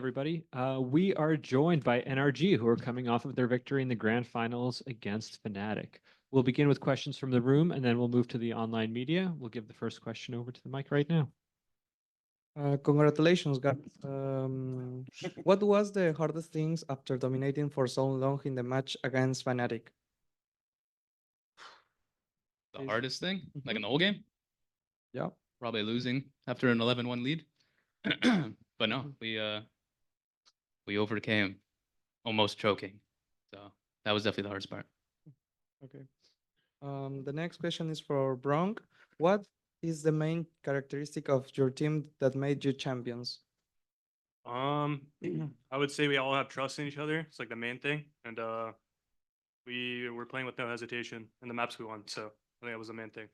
everybody. We are joined by NRG, who are coming off of their victory in the grand finals against Fnatic. We'll begin with questions from the room, and then we'll move to the online media. We'll give the first question over to the mic right now. Congratulations, guys. What was the hardest things after dominating for so long in the match against Fnatic? The hardest thing, like in the whole game, Yeah. probably losing after an 11-1 lead. But no, we overcame, almost choking. So that was definitely the hardest part. Okay. The next question is for Bronk. What is the main characteristic of your team that made you champions? I would say we all have trust in each other. It's like the main thing, and we were playing with no hesitation in the maps we won. So I think that was the main thing.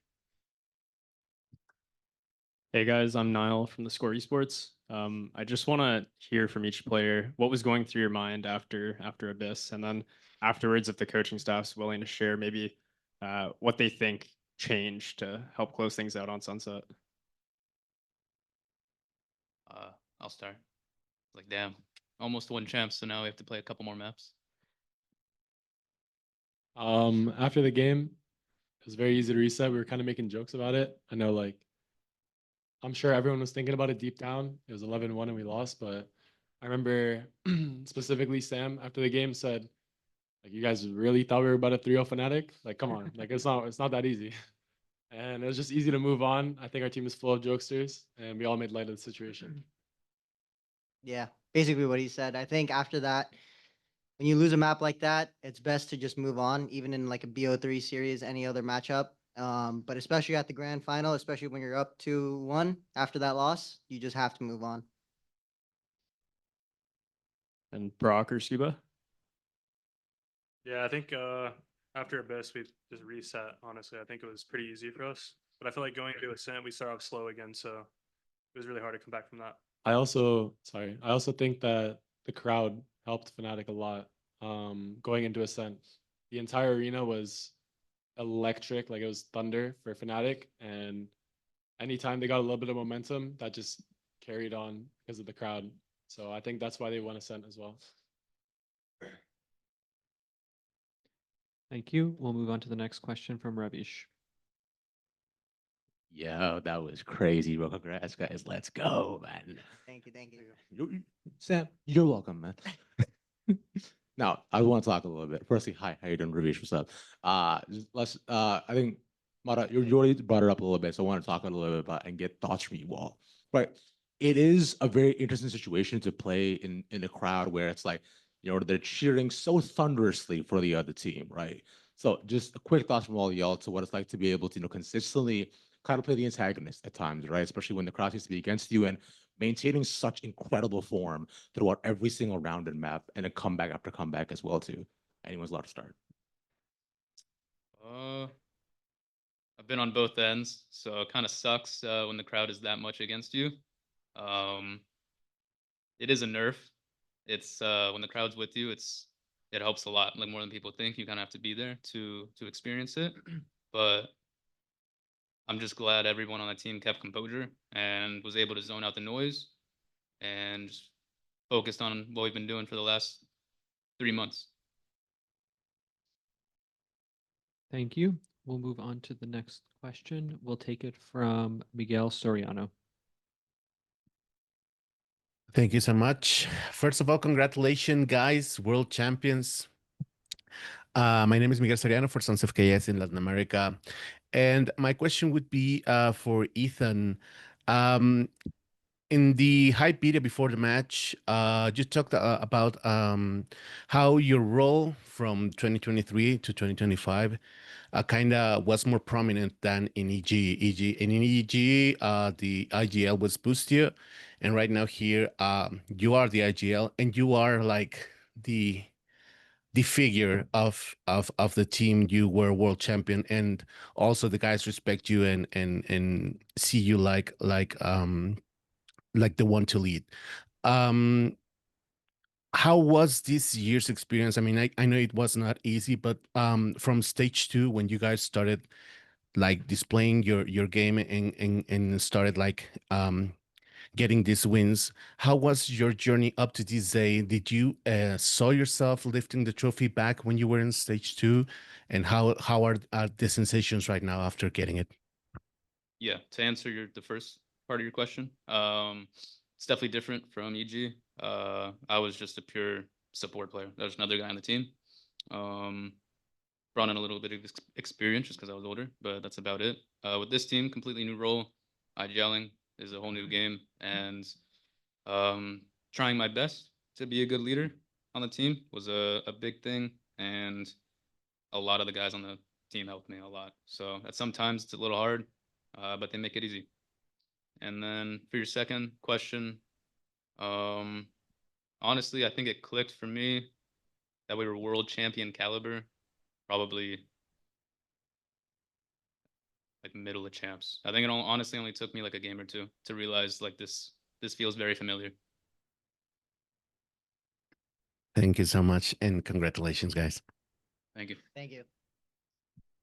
Hey guys, I'm Niall from the Score Esports. I just want to hear from each player what was going through your mind after Abyss, and then afterwards, if the coaching staff's willing to share, maybe what they think changed to help close things out on Sunset. I'll start. Like, damn, almost won champs, so now we have to play a couple more maps. After the game, it was very easy to reset. We were kind of making jokes about it. I know, like, I'm sure everyone was thinking about it deep down. It was 11-1 and we lost, but I remember specifically Sam after the game said, like, you guys really thought we were about a 3-0 Fnatic? Like, come on, like it's not that easy. And it was just easy to move on. I think our team is full of jokesters and we all made light of the situation. Yeah, basically what he said. I think after that, when you lose a map like that, it's best to just move on, even in like a BO3 series, any other matchup. But especially at the grand final, especially when you're up 2-1 after that loss, you just have to move on. And Brock or Scuba? Yeah, I think after Abyss, we just reset. Honestly, I think it was pretty easy for us. But I feel like going into Ascent, we start off slow again, so it was really hard to come back from that. I also think that the crowd helped Fnatic a lot. Going into Ascent, the entire arena was electric, like it was thunder for Fnatic, and anytime they got a little bit of momentum, that just carried on because of the crowd. So I think that's why they won Ascent as well. Thank you. We'll move on to the next question from Ravish. Yo, that was crazy, bro. Congrats, guys. Let's go, man. Thank you. Sam, you're welcome, man. Now, I want to talk a little bit. Firstly, hi, how you doing, Ravish? What's up? I think, Mara, you already brought it up a little bit, so I want to talk a little bit about and get thoughts from you all. But it is a very interesting situation to play in a crowd where it's like, you know, they're cheering so thunderously for the other team, right? So just a quick thoughts from all y'all to what it's like to be able to, you know, consistently kind of play the antagonist at times, right? Especially when the crowd seems to be against you and maintaining such incredible form throughout every single round and map and a comeback after comeback as well, too. Anyone's allowed to start. I've been on both ends, so it kind of sucks when the crowd is that much against you. It is a nerf. It's when the crowd's with you, it helps a lot, like more than people think. You kind of have to be there to experience it. But I'm just glad everyone on the team kept composure and was able to zone out the noise and just focused on what we've been doing for the last 3 months. Thank you. We'll move on to the next question. We'll take it from Miguel Soriano. Thank you so much. First of all, congratulations, guys, world champions. My name is Miguel Soriano for Sons of KS in Latin America. And my question would be for Ethan. In the hype video before the match, you talked about how your role from 2023 to 2025 kind of was more prominent than in EG. In EG, the IGL was Boostia, and right now here, you are the IGL, and you are like the figure of the team. You were world champion, and also the guys respect you and see you like the one to lead. How was this year's experience? I mean, I know it was not easy, but from stage 2, when you guys started like displaying your game and started like getting these wins. How was your journey up to this day? Did you saw yourself lifting the trophy back when you were in stage 2? And how are the sensations right now after getting it? Yeah, to answer the first part of your question, it's definitely different from EG. I was just a pure support player. There was another guy on the team. Brought in a little bit of experience just because I was older, but that's about it. With this team, completely new role. Gelling is a whole new game, and trying my best to be a good leader on the team was a big thing, and a lot of the guys on the team helped me a lot. So at sometimes it's a little hard, but they make it easy. And then for your second question, honestly, I think it clicked for me that we were world champion caliber, probably like middle of champs. I think it honestly only took me like a game or two to realize like this feels very familiar. Thank you so much, and congratulations, guys. Thank you. Thank you.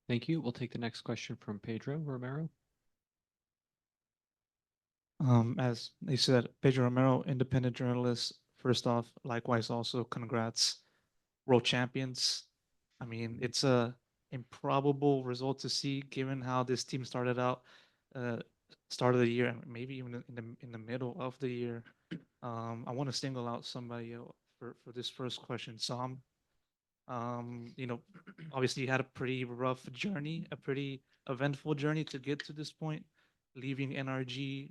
Thank you. We'll take the next question from Pedro Romero. As they said, Pedro Romero, independent journalist. First off, likewise, also congrats, world champions. I mean, it's a improbable result to see given how this team started out, start of the year, and maybe even in the middle of the year. I want to single out somebody for this first question. Sam, you know, obviously you had a pretty rough journey, a pretty eventful journey to get to this point, leaving NRG,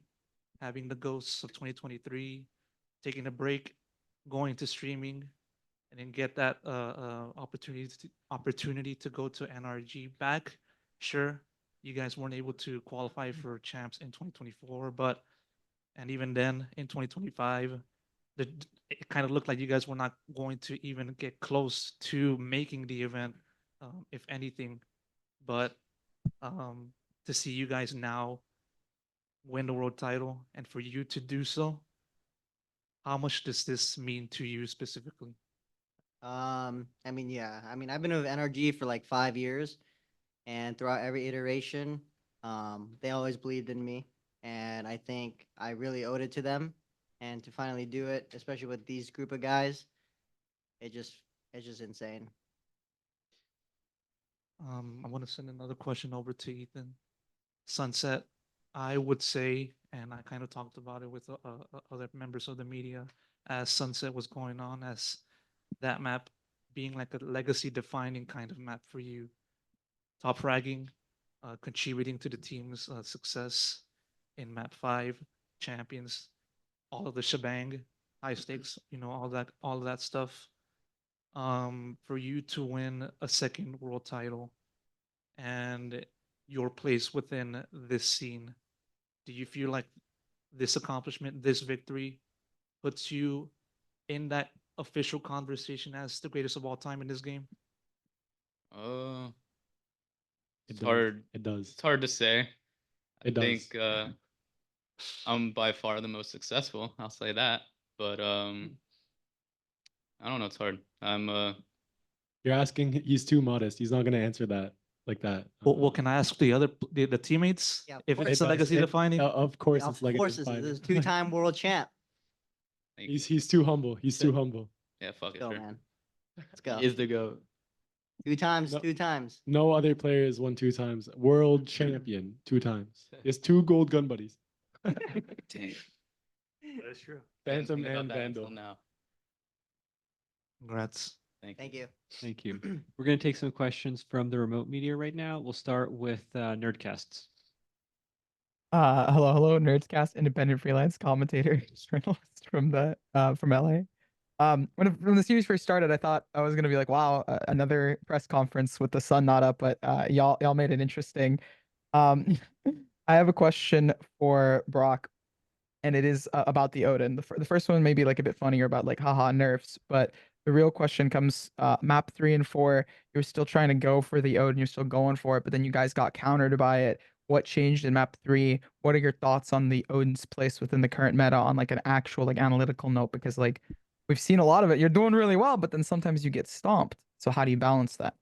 having the ghosts of 2023, taking a break, going to streaming, and then get that opportunity to go to NRG back. Sure, you guys weren't able to qualify for champs in 2024, but and even then in 2025, it kind of looked like you guys were not going to even get close to making the event, if anything. But to see you guys now win the world title and for you to do so, how much does this mean to you specifically? I mean, yeah. I mean, I've been with NRG for like 5 years, and throughout every iteration, they always believed in me, and I think I really owed it to them. And to finally do it, especially with these group of guys, it's just insane. I want to send another question over to Ethan. Sunset, I would say, and I kind of talked about it with other members of the media as Sunset was going on, as that map being like a legacy defining kind of map for you. Top fragging, contributing to the team's success in map 5, champions, all of the shebang, high stakes, you know, all of that stuff. For you to win a second world title and your place within this scene, do you feel like this accomplishment, this victory, puts you in that official conversation as the greatest of all time in this game? It's does. hard. It does. It's hard to say. I It does. think I'm by far the most successful. I'll say that. But I don't know. It's hard. You're asking, he's too modest. He's not going to answer that like that. Well, can I ask the teammates Yeah, of if course. it's a It does. legacy defining? Of course, Of it's legacy course, this defining. is a two-time world champ. thank you. He's too humble. He's too humble. Yeah, fuck it. Go, Sure. man. Let's go. Is the GOAT. Two times, No. 2 times. No other player has won 2 times. World champion 2 times. He has 2 gold gun buddies. Dang. That is true. Didn't Phantom think about and that until Vandal. now. Congrats. Thank you. Thank you. We're going to take some questions from the remote media right now. We'll start with Nerdcasts. Hello, Nerdscast, independent freelance commentator, journalist from LA. When the series first started, I thought I was gonna be like, wow, another press conference with the sun not up, but y'all made it interesting. I have a question for Brock, and it is about the Odin. The first one may be like a bit funnier about like haha nerfs, but the real question comes map 3 and 4. You're still trying to go for the Odin, you're still going for it, but then you guys got countered by it. What changed in map 3? What are your thoughts on the Odin's place within the current meta on like an actual like analytical note? Because like we've seen a lot of it. You're doing really well, but then sometimes you get stomped. So how do you balance that?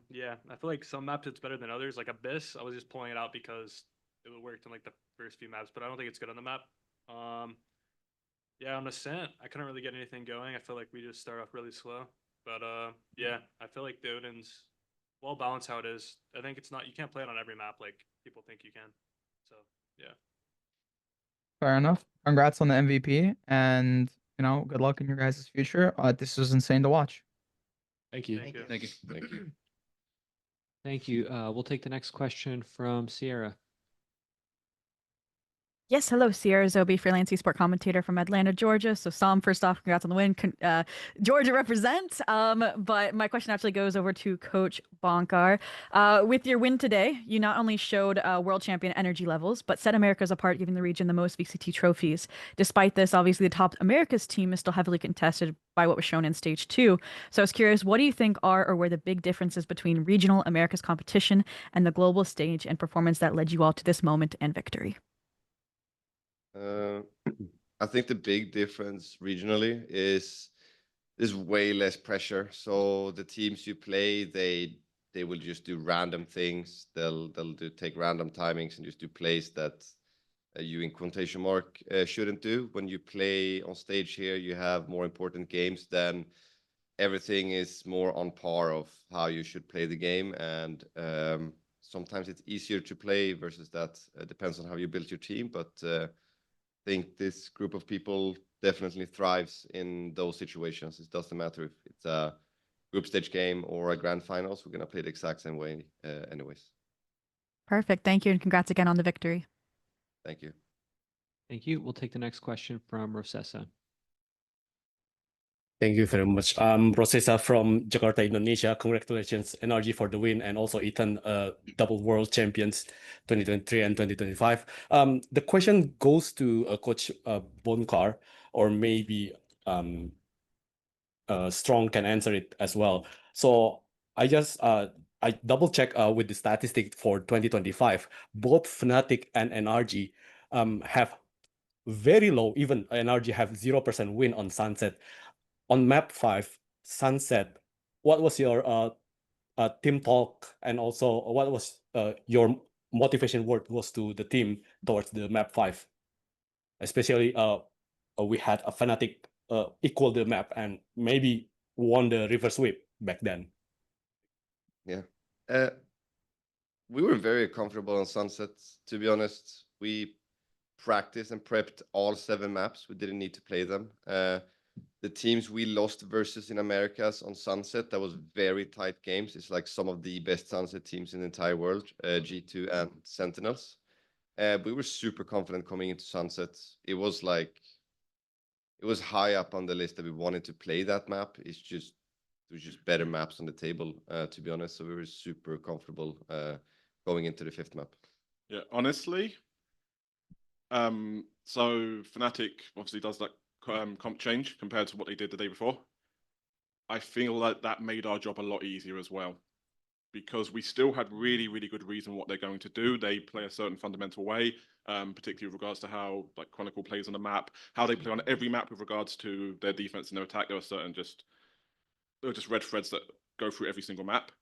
Yeah, I feel like some maps it's better than others. Like Abyss, I was just pulling it out because it worked in like the first few maps, but I don't think it's good on the map. Yeah, on Ascent, I couldn't really get anything going. I feel like we just start off really slow. But yeah, I feel like the Odin's well balanced how it is. I think it's not, you can't play it on every map like people think you can. So yeah. Fair enough. Congrats on the MVP, and good luck in your guys' future. This was insane to watch. Thank you. Thank you. Thank you. Thank you. Thank you. We'll take the next question from Sierra. Yes, hello, Sierra Zobi, freelance esport commentator from Atlanta, Georgia. So, Sam, first off, congrats on the win. Georgia represent. But my question actually goes over to Coach Bonkar. With your win today, you not only showed world champion energy levels, but set Americas apart, giving the region the most VCT trophies. Despite this, obviously, the top Americas team is still heavily contested by what was shown in stage 2. So, I was curious, what do you think are or were the big differences between regional Americas competition and the global stage and performance that led you all to this moment and victory? I think the big difference regionally is there's way less pressure. So the teams you play, they will just do random things. They'll take random timings and just do plays that you in quotation mark shouldn't do. When you play on stage here, you have more important games, then everything is more on par of how you should play the game. And sometimes it's easier to play versus that. Depends on how you build your team, but think this group of people definitely thrives in those situations. It doesn't matter if it's a group stage game or a grand finals. We're going to play the exact same way anyways. Perfect. Thank you. And congrats again on the victory. Thank you. Thank you. We'll take the next question from Rosessa. Thank you very much. Rosessa from Jakarta, Indonesia. Congratulations, NRG, for the win, and also Ethan, double world champions 2023 and 2025. The question goes to Coach Bonkar, or maybe Strong can answer it as well. So I double check with the statistic for 2025. Both Fnatic and NRG have very low, even NRG have 0% win on Sunset. On map 5, Sunset, what was your team talk, and also what was your motivation word was to the team towards the map 5? Especially we had a Fnatic equal the map and maybe won the river sweep back then. Yeah. We were very comfortable on Sunset, to be honest. We practiced and prepped all 7 maps. We didn't need to play them. The teams we lost versus in Americas on Sunset, that was very tight games. It's like some of the best Sunset teams in the entire world, G2 and Sentinels. We were super confident coming into Sunset. It was high up on the list that we wanted to play that map. There was just better maps on the table, to be honest. So we were super comfortable going into the 5th map. Yeah, honestly. So Fnatic obviously does that comp change compared to what they did the day before. I feel like that made our job a lot easier as well, because we still had really, really good reason what they're going to do. They play a certain fundamental way, particularly with regards to how like Chronicle plays on the map, how they play on every map with regards to their defense and their attack. There were just red threads that go through every single map.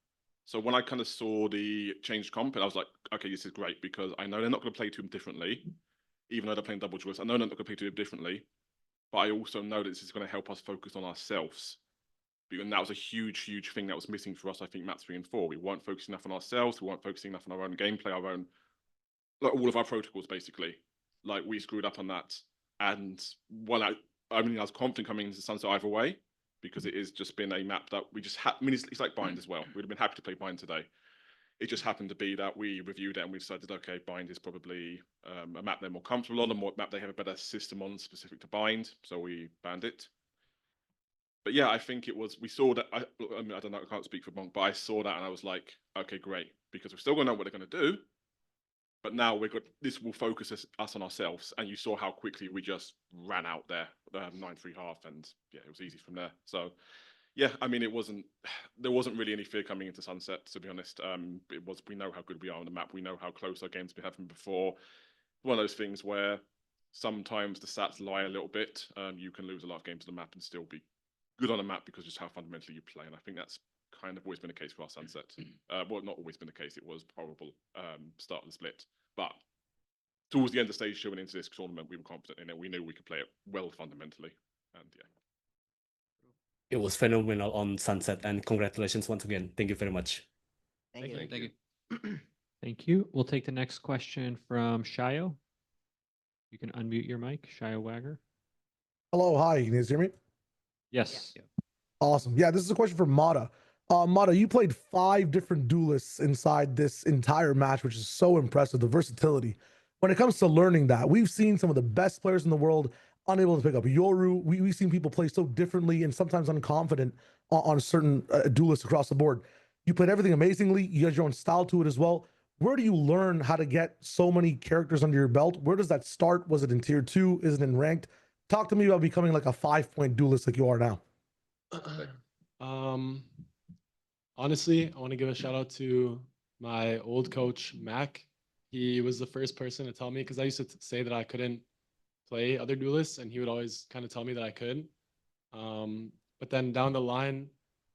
So when I kind of saw the changed comp, I was like, okay, this is great, because I know they're not going to play too differently, even though they're playing double duels. I know they're not going to play too differently, but I also know that this is going to help us focus on ourselves. And that was a huge, huge thing that was missing for us, I think, map 3 and 4. We weren't focusing enough on ourselves. We weren't focusing enough on our own gameplay, like all of our protocols, basically. Like, we screwed up on that. And while I was confident coming into Sunset either way, because it has just been a map that we just had. I mean, it's like Bind as well. We'd have been happy to play Bind today. It just happened to be that we reviewed it and we decided, okay, Bind is probably a map they're more comfortable on, a map they have a better system on specific to Bind, so we banned it. But yeah, I think we saw that, I mean, I don't know, I can't speak for Monk, but I saw that and I was like, okay, great, because we're still going to know what they're going to do, but now this will focus us on ourselves. And you saw how quickly we just ran out there, 9-3 half, and yeah, it was easy from there. So yeah, I mean, there wasn't really any fear coming into Sunset, to be honest. We know how good we are on the map. We know how close our games have been before. One of those things where sometimes the stats lie a little bit. You can lose a lot of games on the map and still be good on the map because just how fundamentally you play. And I think that's kind of always been the case for our Sunset. Well, not always been the case. It was horrible start of the split. But towards the end of stage 2 and into this tournament, we were confident in it. We knew we could play it well fundamentally, and yeah. It was phenomenal on Sunset, and congratulations once again. Thank you very much. Thank you. Thank you. Thank you. We'll take the next question from Shayo. You can unmute your mic, Shayo Wagger. Hello, hi. Can you guys hear me? Yes. Awesome. Yeah, this is a question for Mata. Mata, you played 5 different duelists inside this entire match, which is so impressive, the versatility. When it comes to learning that, we've seen some of the best players in the world unable to pick up Yoru. We've seen people play so differently and sometimes unconfident on certain duelists across the board. You played everything amazingly. You have your own style to it as well. Where do you learn how to get so many characters under your belt? Where does that start? Was it in tier 2? Is it in ranked? Talk to me about becoming like a 5-point duelist like you are now. Honestly, I want to give a shout out to my old coach, Mac. He was the first person to tell me, because I used to say that I couldn't play other duelists, and he would always kind of tell me that I could. But then down the line,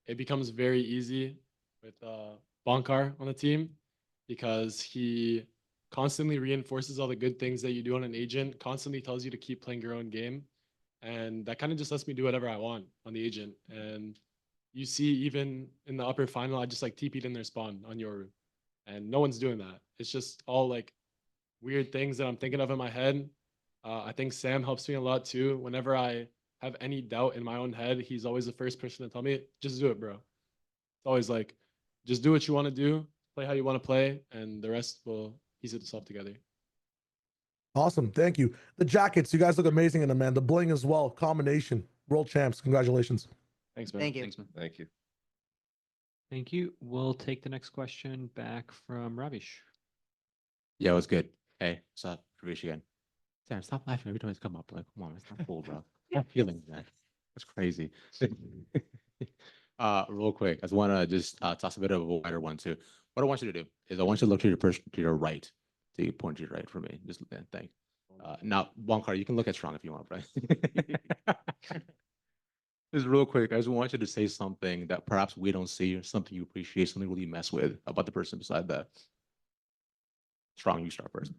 it becomes very easy with Bonkar on the team, because he constantly reinforces all the good things that you do on an agent, constantly tells you to keep playing your own game. And that kind of just lets me do whatever I want on the agent. And you see, even in the upper final, I just like TP'd in their spawn on Yoru. And no one's doing that. It's just all like weird things that I'm thinking of in my head. I think Sam helps me a lot too. Whenever I have any doubt in my own head, he's always the first person to tell me, just do it, bro. It's always like, just do what you want to do, play how you want to play, and the rest will piece itself together. Awesome. Thank you. The jackets, you guys look amazing in them, man. The bling as well. Combination. World champs. Congratulations. Thanks, man. Thank you. Thanks, man. Thank you. Thank you. We'll take the next question back from Ravish. Yeah, it was good. Hey, what's up? Ravish again. Sam, stop laughing every time it's come up. Like, come on, it's not cool, bro. Not feeling that. That's crazy. Real quick, I just want to just toss a bit of a wider one too. What I want you to do is I want you to look to your person to your right. So you point to your right for me. Just thank. Now, Bonkar, you can look at Strong if you want, right? Just real quick, I just want you to say something that perhaps we don't see, or something you appreciate, something really mess with about the person beside that. Strong, you start first.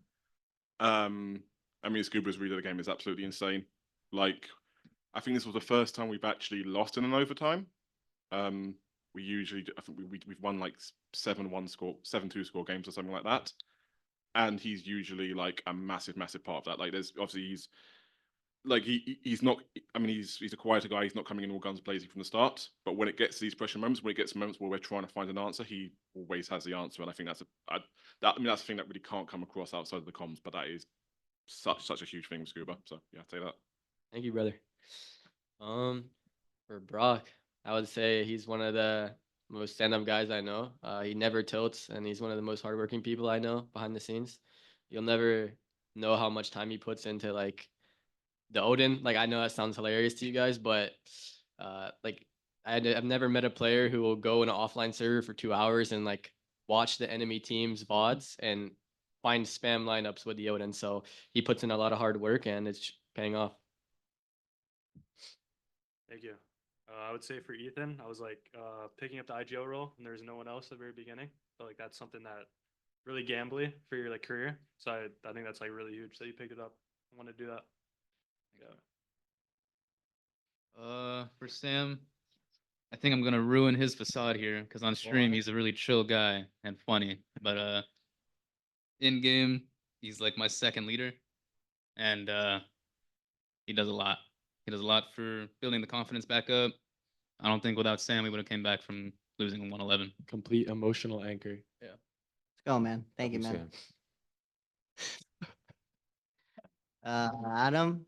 I mean, Scuba's read of the game is absolutely insane. Like, I think this was the first time we've actually lost in an overtime. We usually, I think we've won like 7-1 score, 7-2 score games or something like that. And he's usually like a massive part of that. Like, there's obviously he's not. I mean, he's a quieter guy. He's not coming in all guns blazing from the start. But when it gets to these pressure moments, when it gets moments where we're trying to find an answer, he always has the answer. And I think that's that's the thing that really can't come across outside of the comms. But that is such a huge thing with Scuba. So yeah, I'd say that. Thank you, brother. For Brock, I would say he's one of the most stand-up guys I know. He never tilts, and he's one of the most hardworking people I know behind the scenes. You'll never know how much time he puts into like the Odin. Like, I know that sounds hilarious to you guys, but like I've never met a player who will go in an offline server for 2 hours and like watch the enemy team's VODs and find spam lineups with the Odin. So he puts in a lot of hard work, and it's paying off. Thank you. I would say for Ethan, I was like picking up the IGL role, and there was no one else at the very beginning. So like that's something that really gambly for your like career. So I think that's like really huge that you picked it up. I want to do that. For Sam, I think I'm gonna ruin his facade here because on stream he's a really chill guy and funny, but in game he's like my second leader, and he does a lot. He does a lot for building the confidence back up. I don't think without Sam we would have came back from losing 111. Complete emotional anchor. Yeah. Let's go, man. Thank you, man. Adam,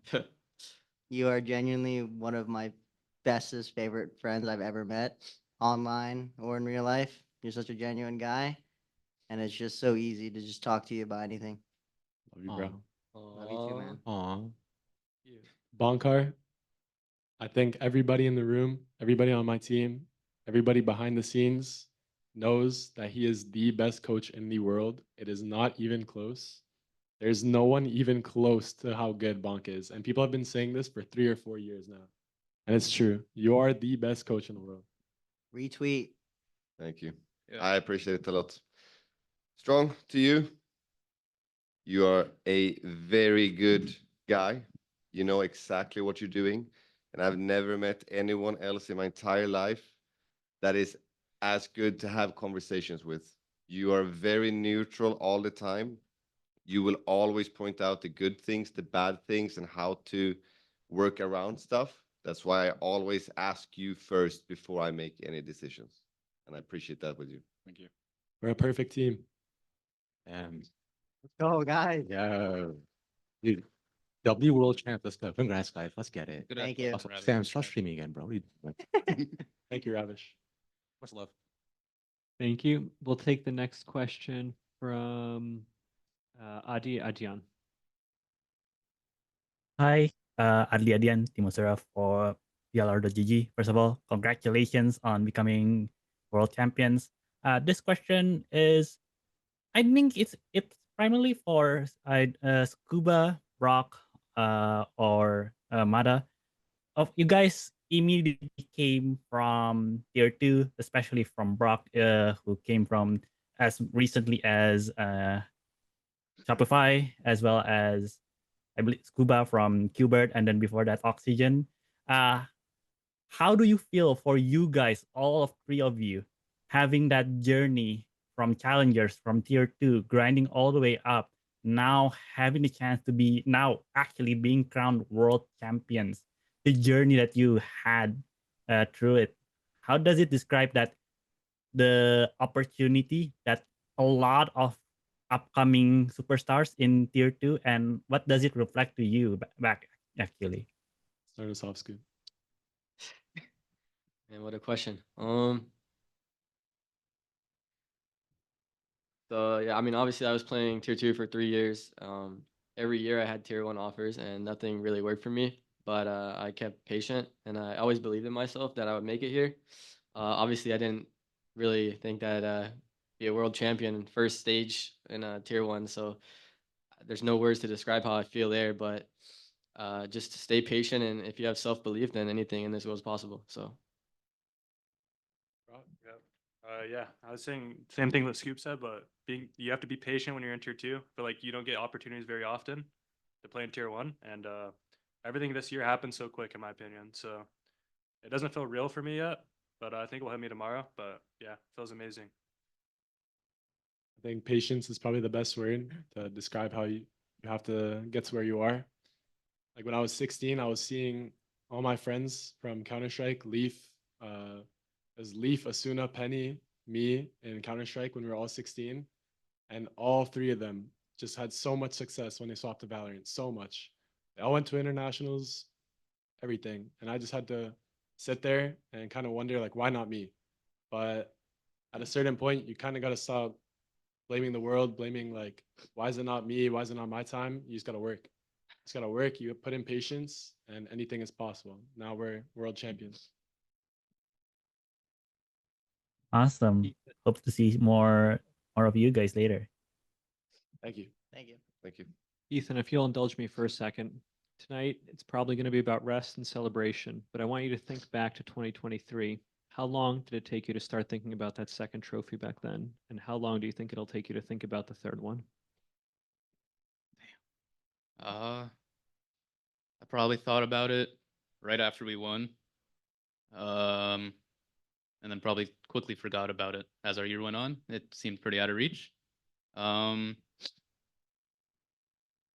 you are genuinely one of my bestest favorite friends I've ever met, online or in real life. You're such a genuine guy, and it's just so easy to just talk to you about anything. Love you, bro. Love you too, man. Aw. Bonkar, I think everybody in the room, everybody on my team, everybody behind the scenes knows that he is the best coach in the world. It is not even close. There's no one even close to how good Bonk is. And people have been saying this for 3 or 4 years now. And it's true. You are the best coach in the world. Retweet. Thank you. I appreciate it a lot. Strong, to you. You are a very good guy. You know exactly what you're doing. And I've never met anyone else in my entire life that is as good to have conversations with. You are very neutral all the time. You will always point out the good things, the bad things, and how to work around stuff. That's why I always ask you first before I make any decisions. And I appreciate that with you. Thank you. We're a perfect team. And Let's go, guys. yeah, dude, W World Champ. Let's go. Congrats, guys. Let's get it. Good Thank effort, you. Also, Ravi. Sam, start streaming again, bro. What are you doing? Thank you, Ravish. Much love. Thank you. We'll take the next question from Adian. Hi, Adli Adian, Timosera for VALORANT.GG. First of all, congratulations on becoming world champions. This question is, I think it's primarily for Scuba, Brock, or Mada. Of you guys immediately came from tier 2, especially from Brock, who came from as recently as Shopify, as well as I believe Scuba from Qbert, and then before that Oxygen. How do you feel for you guys, all of 3 of you, having that journey from challengers, from tier 2, grinding all the way up, now having the chance to be now actually being crowned world champions? The journey that you had through it, how does it describe that the opportunity that a lot of upcoming superstars in tier 2, and what does it reflect to you back actually? Start us off, Scoop. Man, what a question. So yeah, I mean, obviously I was playing tier 2 for 3 years. Every year I had tier 1 offers and nothing really worked for me, but I kept patient and I always believed in myself that I would make it here. Obviously I didn't really think that be a world champion first stage in tier 1, so there's no words to describe how I feel there, but just stay patient, and if you have self-belief, then anything in this world is possible. So Yeah, I was saying same thing that Scoop said, but you have to be patient when you're in tier 2. But like you don't get opportunities very often to play in tier 1, and everything this year happened so quick, in my opinion. So it doesn't feel real for me yet, but I think it'll hit me tomorrow. But yeah, it feels amazing. I think patience is probably the best word to describe how you have to get to where you are. Like when I was 16, I was seeing all my friends from Counter-Strike, Leaf, as Leaf, Asuna, Penny, me in Counter-Strike when we were all 16. And all 3 of them just had so much success when they swapped to Valorant, so much. They all went to internationals, everything. And I just had to sit there and kind of wonder, like, why not me? But at a certain point, you kind of got to stop blaming the world, blaming like, why is it not me? Why is it not my time? You just got to work. It's got to work. You put in patience and anything is possible. Now we're world champions. Awesome. Hope to see more of you guys later. Thank you. Thank you. Thank you. Ethan, if you'll indulge me for a second. Tonight, it's probably going to be about rest and celebration, but I want you to think back to 2023. How long did it take you to start thinking about that second trophy back then? And how long do you think it'll take you to think about the third one? I probably thought about it right after we won. And then probably quickly forgot about it as our year went on. It seemed pretty out of reach.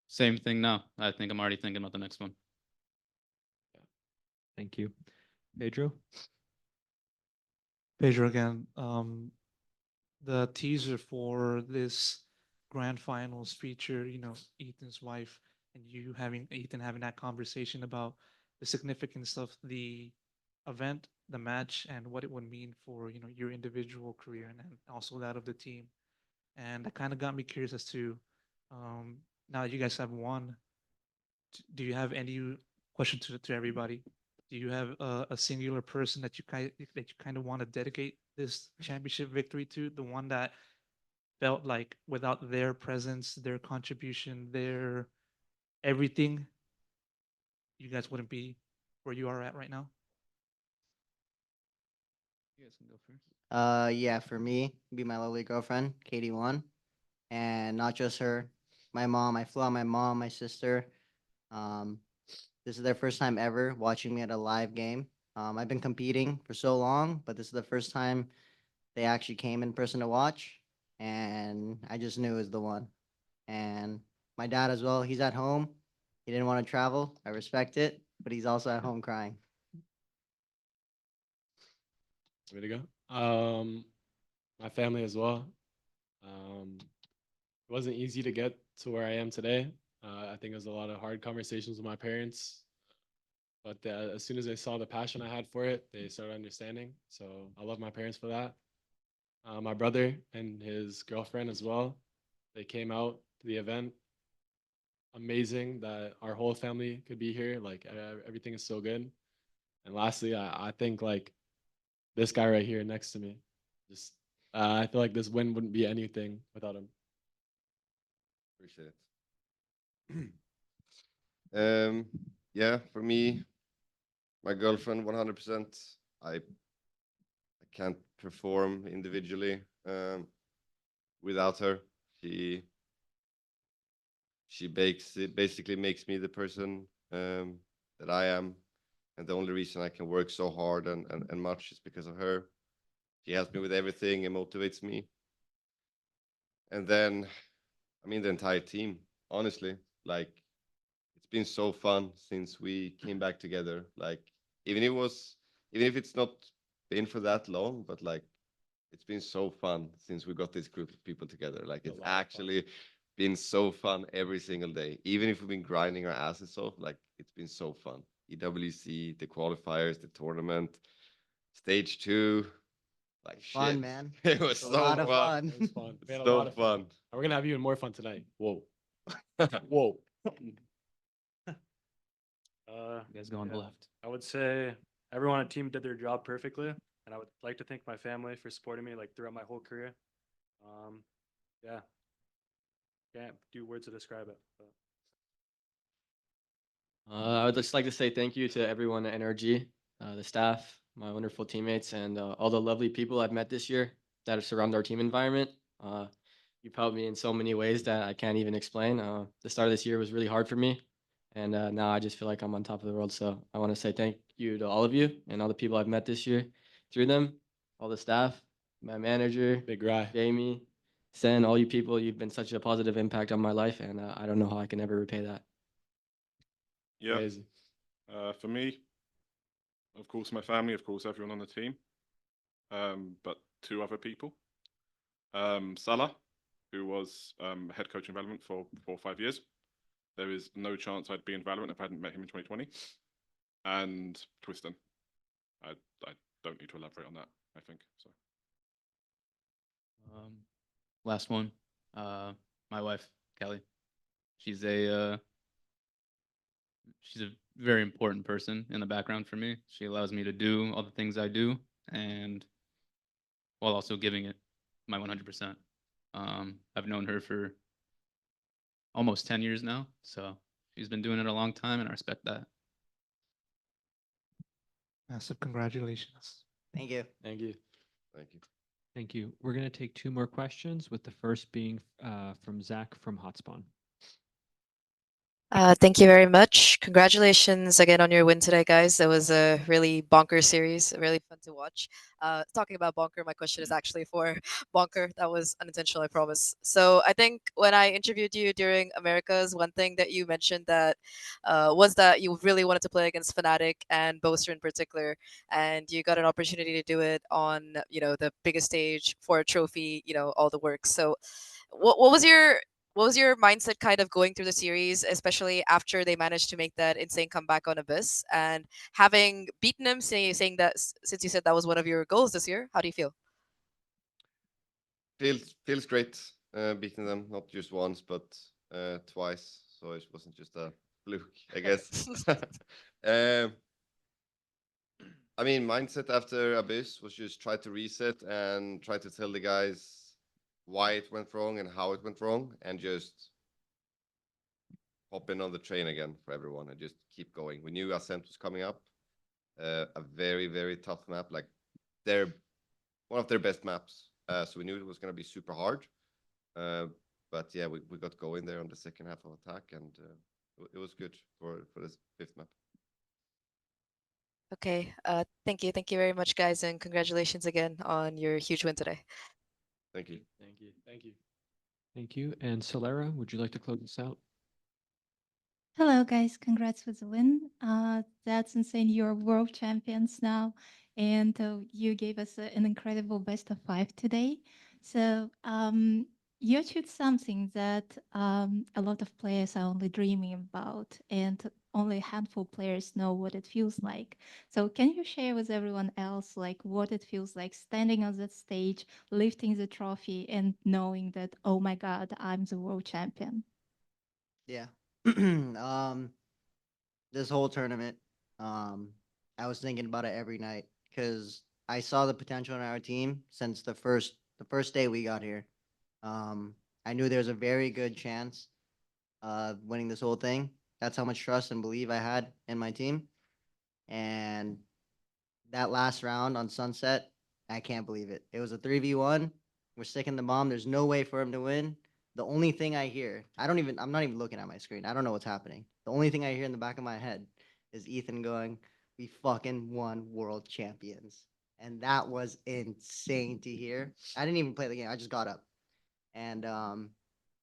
Same thing now. I think I'm already thinking about the next one. Thank you. Pedro? Pedro again. The teaser for this grand finals feature, Ethan's wife and Ethan having that conversation about the significance of the event, the match, and what it would mean for, your individual career and also that of the team. And that kind of got me curious as to, now that you guys have won, do you have any question to everybody? Do you have a singular person that you kind of want to dedicate this championship victory to? The one that felt like without their presence, their contribution, their everything, you guys wouldn't be where you are at right now? You guys can go first. Yeah, for me, be my lovely girlfriend, Katie1, and not just her, my mom. I flew out my mom, my sister. This is their first time ever watching me at a live game. I've been competing for so long, but this is the first time they actually came in person to watch, and I just knew it was the one. And my dad as well, he's at home. He didn't want to travel. I respect it, but he's also at home crying. Way to go. My family as well. It wasn't easy to get to where I am today. I think it was a lot of hard conversations with my parents. But as soon as they saw the passion I had for it, they started understanding. So I love my parents for that. My brother and his girlfriend as well. They came out to the event. Amazing that our whole family could be here. Like everything is so good. And lastly, I think like this guy right here next to me. Just I feel like this win wouldn't be anything without him. Appreciate it. Yeah, for me, my girlfriend, 100%. I can't perform individually without her. She basically makes me the person that I am, and the only reason I can work so hard and much is because of her. She helps me with everything and motivates me. And then, I mean, the entire team, honestly, like, it's been so fun since we came back together. Like, even if it's not been for that long, but like, it's been so fun since we got this group of people together. Like, it's actually been so fun every single day. Even if we've been grinding our asses off, like, it's been so fun. EWC, the qualifiers, the tournament, stage 2. Like, Fun, shit. man. It was It's a so lot of fun. fun. It was fun. We had a So lot of fun. And we're gonna have even more fun tonight. Whoa. Whoa. You guys go on the left. I would say everyone on the team did their job perfectly, and I would like to thank my family for supporting me like throughout my whole career. Yeah, can't do words to describe it. But. I would just like to say thank you to everyone at NRG, the staff, my wonderful teammates, and all the lovely people I've met this year that surround our team environment. You've helped me in so many ways that I can't even explain. The start of this year was really hard for me, and now I just feel like I'm on top of the world. So I want to say thank you to all of you and all the people I've met this year through them, all the staff, my manager, Big Rye, Jamie, Sen, all you people. You've been such a positive impact on my life, and I don't know how I can ever repay that. Yeah. Crazy. For me, of course, my family, of course, everyone on the team, but 2 other people. Salah, who was head coach in Valorant for 4 or 5 years. There is no chance I'd be in Valorant if I hadn't met him in 2020. And Twiston. I don't need to elaborate on that, I think. So. Last one, my wife, Kelly. She's a very important person in the background for me. She allows me to do all the things I do, and while also giving it my 100%. I've known her for almost 10 years now, so she's been doing it a long time, and I respect that. Massive congratulations. Thank you. Thank you. Thank you. Thank you. We're going to take 2 more questions, with the first being from Zach from Hotspawn. Thank you very much. Congratulations again on your win today, guys. That was a really bonker series, really fun to watch. Talking about bonker, my question is actually for bonker. That was unintentional, I promise. So I think when I interviewed you during Americas, one thing that you mentioned that was that you really wanted to play against Fnatic and Boaster in particular, and you got an opportunity to do it on, the biggest stage for a trophy, all the work. So what was your mindset kind of going through the series, especially after they managed to make that insane comeback on Abyss, and having beaten them, saying that since you said that was one of your goals this year, how do you feel? Feels great beating them, not just once, but twice. So it wasn't just a fluke, I guess. I mean, mindset after Abyss was just try to reset and try to tell the guys why it went wrong and how it went wrong, and just hop in on the train again for everyone and just keep going. We knew Ascent was coming up, a very, very tough map, like they're one of their best maps. So we knew it was going to be super hard, but But yeah, we got going there on the second half of attack, and it was good for this fifth map. Okay. Thank you. Thank you very much, guys, and congratulations again on your huge win today. Thank you. Thank you. Thank you. Thank you. And Solera, would you like to close this out? Hello, guys. Congrats with the win. That's insane. You're world champions now, and you gave us an incredible best of 5 today. So you achieved something that a lot of players are only dreaming about, and only a handful of players know what it feels like. So can you share with everyone else like what it feels like standing on that stage, lifting the trophy, and knowing that, oh my God, I'm the world champion? Yeah. This whole tournament, I was thinking about it every night because I saw the potential in our team since the first day we got here. I knew there was a very good chance of winning this whole thing. That's how much trust and belief I had in my team. And that last round on Sunset, I can't believe it. It was a 3v1. We're sticking the bomb. There's no way for him to win. The only thing I hear, I'm not even looking at my screen. I don't know what's happening. The only thing I hear in the back of my head is Ethan going, "We fucking won world champions." And that was insane to hear. I didn't even play the game. I just got up. And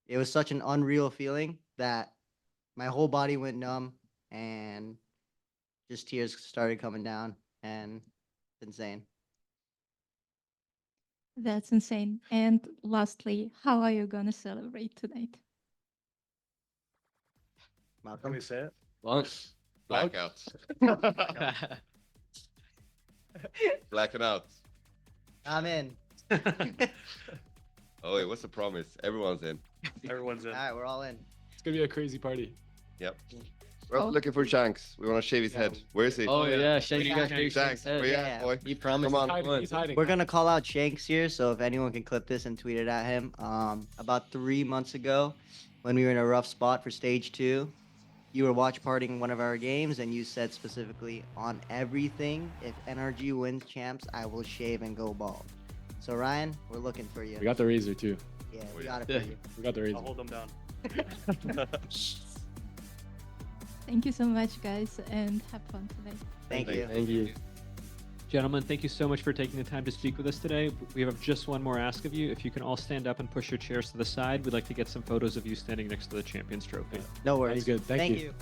it was such an unreal feeling that my whole body went numb and just tears started coming down, and it's insane. That's insane. And lastly, how are you gonna celebrate tonight? Can we say it? Lunch. Blackout. Blacking out. I'm in. Oh wait, what's the promise? Everyone's in. Everyone's in. All right, we're all in. It's gonna be a crazy party. Yep. We're also looking for Shanks. We want to shave his head. Where is he? Oh yeah, Shanks, you got Shanks, Shanks' head. where you at, Yeah. boy? He promised. Come on. He's hiding. We're gonna call out Shanks here, so if anyone can clip this and tweet it at him. About 3 months ago, when we were in a rough spot for stage 2, you were watch partying one of our games, and you said specifically, on everything, if NRG wins champs, I will shave and go bald. So Ryan, we're looking for you. We got the razor too. Yeah, we got it for you. We got the razor. I'll hold them down. Thank you so much, guys, and have fun tonight. Thank you. Thank you. Gentlemen, thank you so much for taking the time to speak with us today. We have just one more ask of you. If you can all stand up and push your chairs to the side, we'd like to get some photos of you standing next to the Champions Trophy. No worries. Sounds good. Thank you. you.